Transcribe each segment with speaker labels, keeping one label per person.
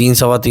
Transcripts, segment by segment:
Speaker 1: 3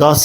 Speaker 2: 10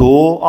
Speaker 2: 2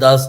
Speaker 1: 10